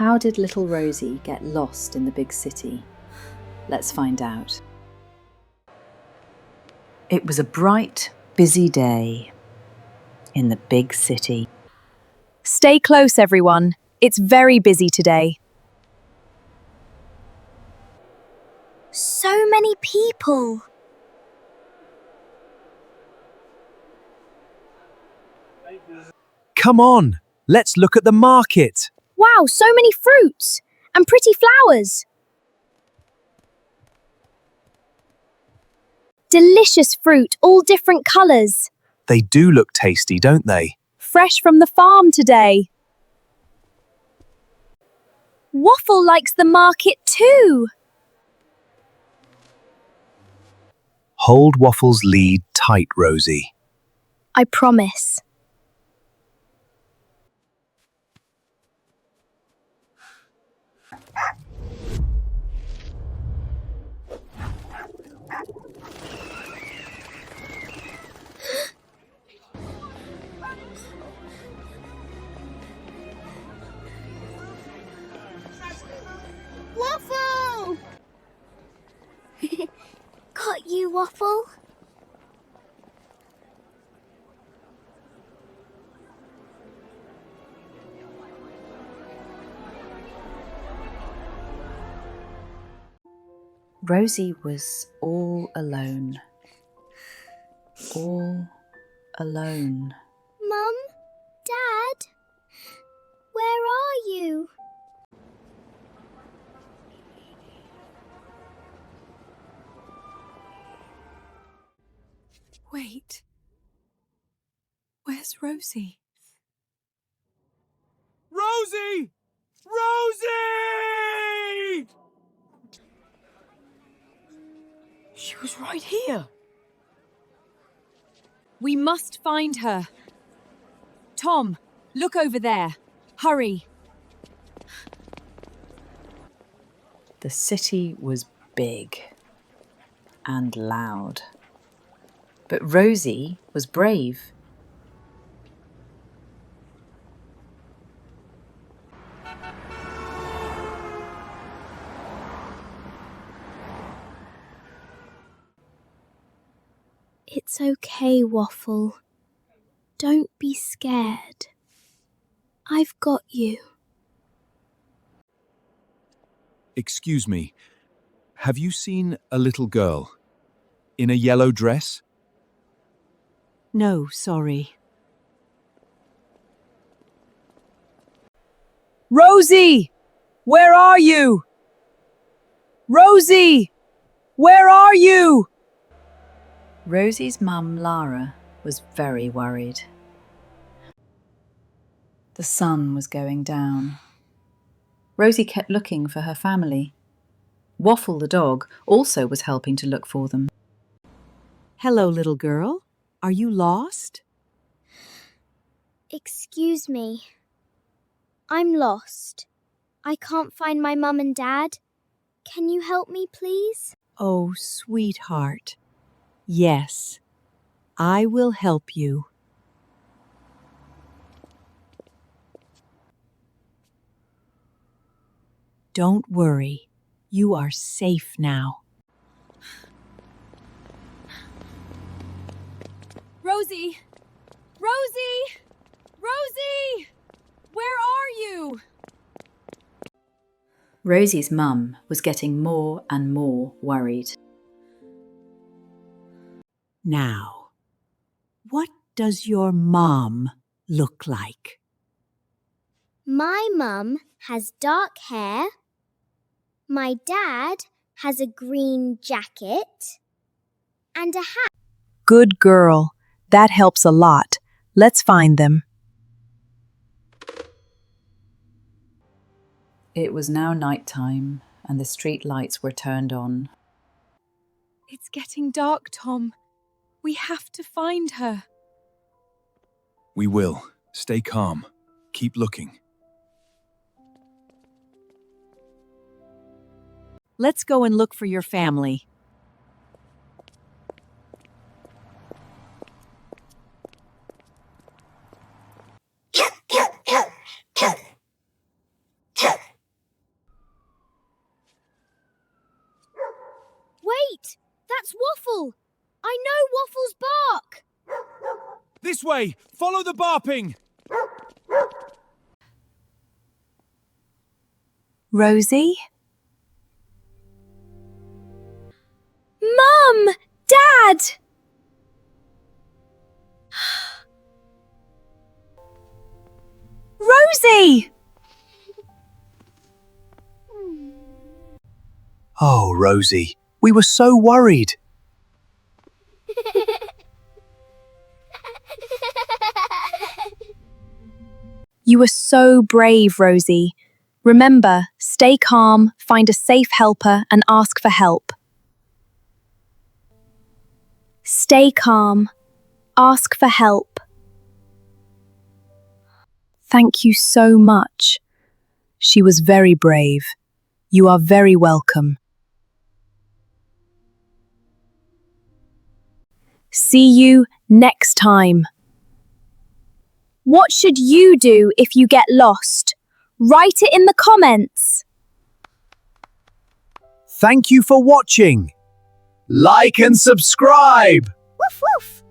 How did little Rosie get lost in the big city? Let's find out. It was a bright, busy day in the big city. Stay close, everyone. It's very busy today. So many people. Come on, let's look at the market. Wow, so many fruits and pretty flowers. Delicious fruit, all different colours. They do look tasty, don't they? Fresh from the farm today. Waffle likes the market too. Hold Waffle's lead tight, Rosie. I promise. Waffle! Got you, Waffle? Rosie was all alone. All alone. Mum? Dad? Where are you? Wait. Where's Rosie? Rosie! Rosie! She was right here. We must find her. Tom, look over there. Hurry. The city was big and loud. But Rosie was brave. It's okay, Waffle. Don't be scared. I've got you. Excuse me, have you seen a little girl in a yellow dress? No, sorry. Rosie! Where are you? Rosie! Where are you? Rosie's mum, Lara, was very worried. The sun was going down. Rosie kept looking for her family. Waffle the dog also was helping to look for them. Hello, little girl. Are you lost? Excuse me. I'm lost. I can't find my mum and dad. Can you help me, please? Oh, sweetheart. Yes, I will help you. Don't worry. You are safe now. Rosie! Rosie! Rosie! Where are you? Rosie's mum was getting more and more worried. Now, what does your mom look like? My mum has dark hair. My dad has a green jacket and a hat. Good girl. That helps a lot. Let's find them. It was now night time and the street lights were turned on. It's getting dark, Tom. We have to find her. We will. Stay calm. Keep looking. Let's go and look for your family. I know Waffle's bark! This way! Follow the barking! Rosie? Mum! Dad! Rosie! Oh, Rosie, we were so worried. You were so brave, Rosie. Remember, stay calm, find a safe helper, and ask for help. Stay calm. Ask for help. Thank you so much. She was very brave. You are very welcome. See you next time. What should you do if you get lost? Write it in the comments. Thank you for watching. Like and subscribe. Woof woof.